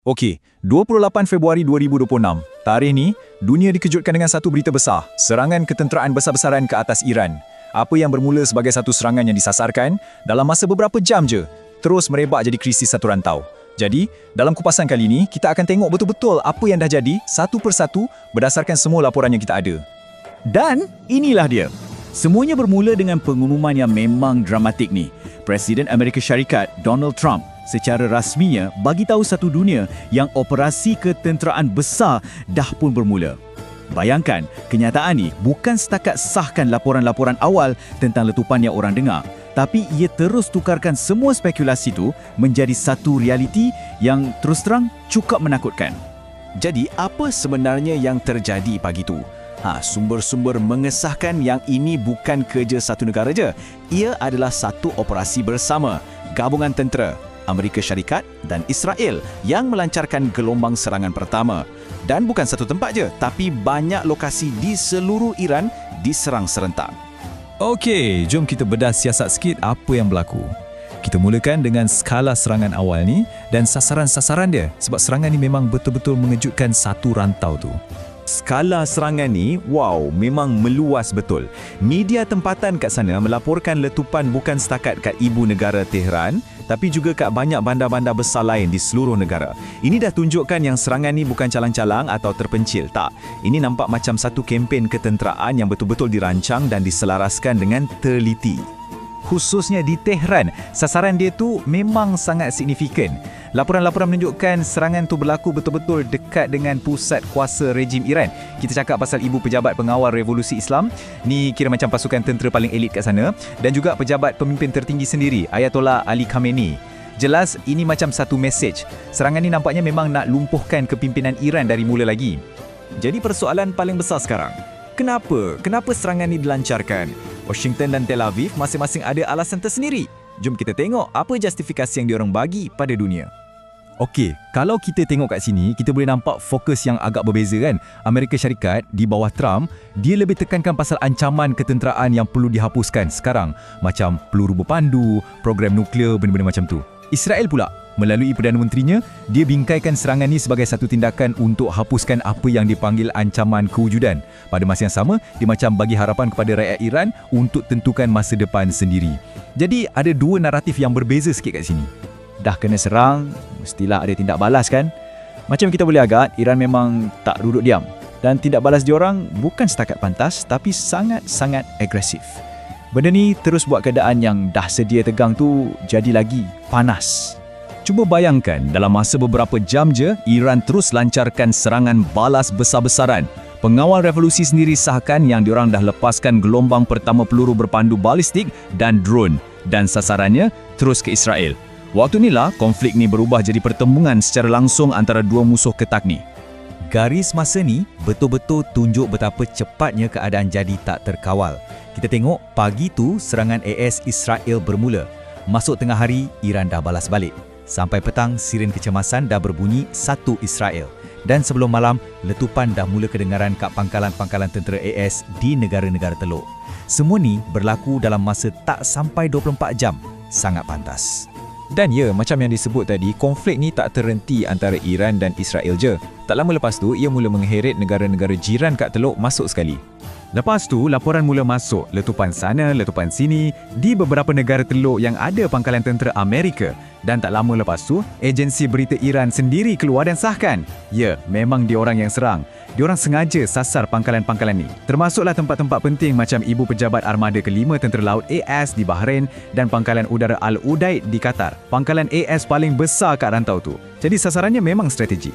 Okey, 28 Februari 2026. Tarikh ni, dunia dikejutkan dengan satu berita besar, serangan ketenteraan besar-besaran ke atas Iran. Apa yang bermula sebagai satu serangan yang disasarkan, dalam masa beberapa jam je, terus merebak jadi krisis satu rantau. Jadi, dalam kupasan kali ini, kita akan tengok betul-betul apa yang dah jadi, satu persatu, berdasarkan semua laporan yang kita ada. Dan inilah dia. Semuanya bermula dengan pengumuman yang memang dramatik ni. Presiden Amerika Syarikat, Donald Trump, secara rasminya bagi tahu satu dunia yang operasi ketenteraan besar dah pun bermula. Bayangkan, kenyataan ni bukan setakat sahkan laporan-laporan awal tentang letupan yang orang dengar, tapi ia terus tukarkan semua spekulasi tu menjadi satu realiti yang terus terang cukup menakutkan. Jadi, apa sebenarnya yang terjadi pagi tu? Sumber-sumber mengesahkan yang ini bukan kerja satu negara je. Ia adalah satu operasi bersama gabungan tentera Amerika Syarikat dan Israel yang melancarkan gelombang serangan pertama. Dan bukan satu tempat je, tapi banyak lokasi di seluruh Iran diserang serentak. Okey, jom kita bedah siasat sikit apa yang berlaku. Kita mulakan dengan skala serangan awal ni dan sasaran-sasaran dia, sebab serangan ni memang betul-betul mengejutkan satu rantau tu. Skala serangan ni, memang meluas betul. Media tempatan kat sana melaporkan letupan bukan setakat kat ibu negara Tehran, tapi juga kat banyak bandar-bandar besar lain di seluruh negara. Ini dah tunjukkan yang serangan ni bukan calang-calang atau terpencil, tak. Ini nampak macam satu kempen ketenteraan yang betul-betul dirancang dan diselaraskan dengan teliti. Khususnya di Tehran, sasaran dia tu memang sangat signifikan. Laporan-laporan menunjukkan serangan tu berlaku betul-betul dekat dengan pusat kuasa rejim Iran. Kita cakap pasal ibu pejabat pengawal revolusi Islam, ni kira macam pasukan tentera paling elit kat sana, dan juga pejabat pemimpin tertinggi sendiri, Ayatollah Ali Khamenei. Jelas ini macam satu mesej. Serangan ni nampaknya memang nak lumpuhkan kepimpinan Iran dari mula lagi. Jadi persoalan paling besar sekarang, Kenapa serangan ni dilancarkan? Washington dan Tel Aviv masing-masing ada alasan tersendiri. Jom kita tengok apa justifikasi yang diorang bagi pada dunia. Okey, kalau kita tengok kat sini, kita boleh nampak fokus yang agak berbeza kan. Amerika Syarikat di bawah Trump, dia lebih tekankan pasal ancaman ketenteraan yang perlu dihapuskan sekarang. Macam peluru berpandu, program nuklear, benda-benda macam tu. Israel pula, melalui Perdana Menterinya, dia bingkaikan serangan ni sebagai satu tindakan untuk hapuskan apa yang dipanggil ancaman kewujudan. Pada masa yang sama, dia macam bagi harapan kepada rakyat Iran untuk tentukan masa depan sendiri. Jadi, ada dua naratif yang berbeza sikit kat sini. Dah kena serang, mestilah ada tindak balas kan? Macam kita boleh agak, Iran memang tak duduk diam. Dan tindak balas diorang bukan setakat pantas, tapi sangat-sangat agresif. Benda ni terus buat keadaan yang dah sedia tegang tu jadi lagi panas. Cuba bayangkan, dalam masa beberapa jam je, Iran terus lancarkan serangan balas besar-besaran. Pengawal revolusi sendiri sahkan yang diorang dah lepaskan gelombang pertama peluru berpandu balistik dan drone. Dan sasarannya terus ke Israel. Waktu inilah konflik ni berubah jadi pertembungan secara langsung antara dua musuh ketak ni. Garis masa ni betul-betul tunjuk betapa cepatnya keadaan jadi tak terkawal. Kita tengok pagi tu serangan AS Israel bermula. Masuk tengah hari, Iran dah balas balik. Sampai petang, siren kecemasan dah berbunyi satu Israel. Dan sebelum malam, letupan dah mula kedengaran kat pangkalan-pangkalan tentera AS di negara-negara teluk. Semua ni berlaku dalam masa tak sampai 24 jam. Sangat pantas. Dan ya, macam yang disebut tadi, konflik ni tak terhenti antara Iran dan Israel je. Tak lama lepas tu, ia mula mengheret negara-negara jiran kat teluk masuk sekali. Lepas tu, laporan mula masuk, letupan sana, letupan sini, di beberapa negara teluk yang ada pangkalan tentera Amerika. Dan tak lama lepas tu, agensi berita Iran sendiri keluar dan sahkan. Ya, memang diorang yang serang. Diorang sengaja sasar pangkalan-pangkalan ni. Termasuklah tempat-tempat penting macam Ibu Pejabat Armada Kelima Tentera Laut AS di Bahrain dan pangkalan udara Al-Udaid di Qatar. Pangkalan AS paling besar kat rantau tu. Jadi sasarannya memang strategik.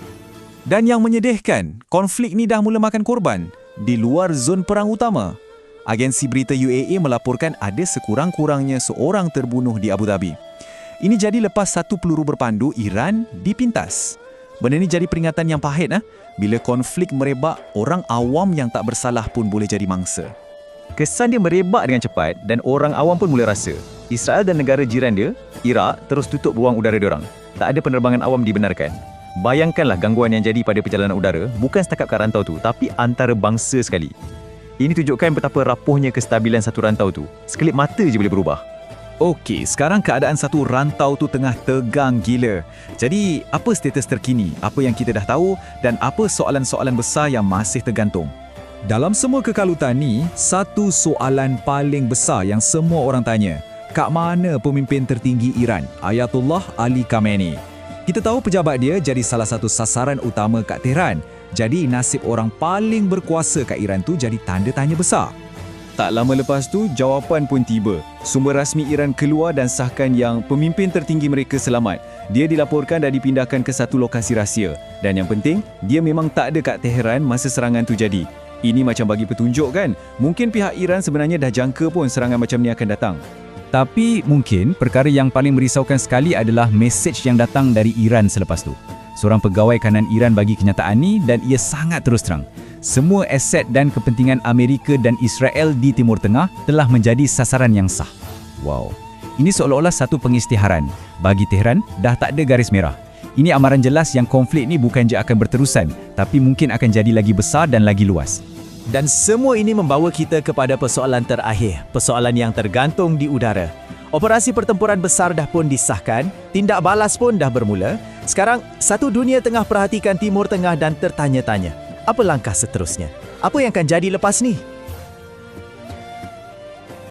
Dan yang menyedihkan, konflik ni dah mula makan korban di luar zon perang utama. Agensi berita UAE melaporkan ada sekurang-kurangnya seorang terbunuh di Abu Dhabi. Ini jadi lepas satu peluru berpandu Iran dipintas. Benda ni jadi peringatan yang pahit bila konflik merebak, orang awam yang tak bersalah pun boleh jadi mangsa. Kesan dia merebak dengan cepat dan orang awam pun mula rasa. Israel dan negara jiran dia, Iraq, terus tutup ruang udara diorang. Tak ada penerbangan awam dibenarkan. Bayangkanlah gangguan yang jadi pada perjalanan udara, bukan setakat kat rantau tu, tapi antara bangsa sekali. Ini tunjukkan betapa rapuhnya kestabilan satu rantau tu. Sekelip mata je boleh berubah. Okey, sekarang keadaan satu rantau tu tengah tegang gila. Jadi, apa status terkini? Apa yang kita dah tahu dan apa soalan-soalan besar yang masih tergantung? Dalam semua kekalutan ni, satu soalan paling besar yang semua orang tanya. Kat mana pemimpin tertinggi Iran, Ayatollah Ali Khamenei? Kita tahu pejabat dia jadi salah satu sasaran utama kat Tehran. Jadi nasib orang paling berkuasa kat Iran tu jadi tanda tanya besar. Tak lama lepas tu, jawapan pun tiba. Sumber rasmi Iran keluar dan sahkan yang pemimpin tertinggi mereka selamat. Dia dilaporkan dah dipindahkan ke satu lokasi rahsia. Dan yang penting, dia memang tak ada kat Tehran masa serangan tu jadi. Ini macam bagi petunjuk kan? Mungkin pihak Iran sebenarnya dah jangka pun serangan macam ni akan datang. Tapi mungkin perkara yang paling merisaukan sekali adalah mesej yang datang dari Iran selepas tu. Seorang pegawai kanan Iran bagi kenyataan ni dan ia sangat terus terang. Semua aset dan kepentingan Amerika dan Israel di Timur Tengah telah menjadi sasaran yang sah. Wow. Ini seolah-olah satu pengisytiharan. Bagi Tehran, dah tak ada garis merah. Ini amaran jelas yang konflik ni bukan je akan berterusan, tapi mungkin akan jadi lagi besar dan lagi luas. Dan semua ini membawa kita kepada persoalan terakhir, persoalan yang tergantung di udara. Operasi pertempuran besar dah pun disahkan, tindak balas pun dah bermula. Sekarang, satu dunia tengah perhatikan Timur Tengah dan tertanya-tanya, apa langkah seterusnya? Apa yang akan jadi lepas ni?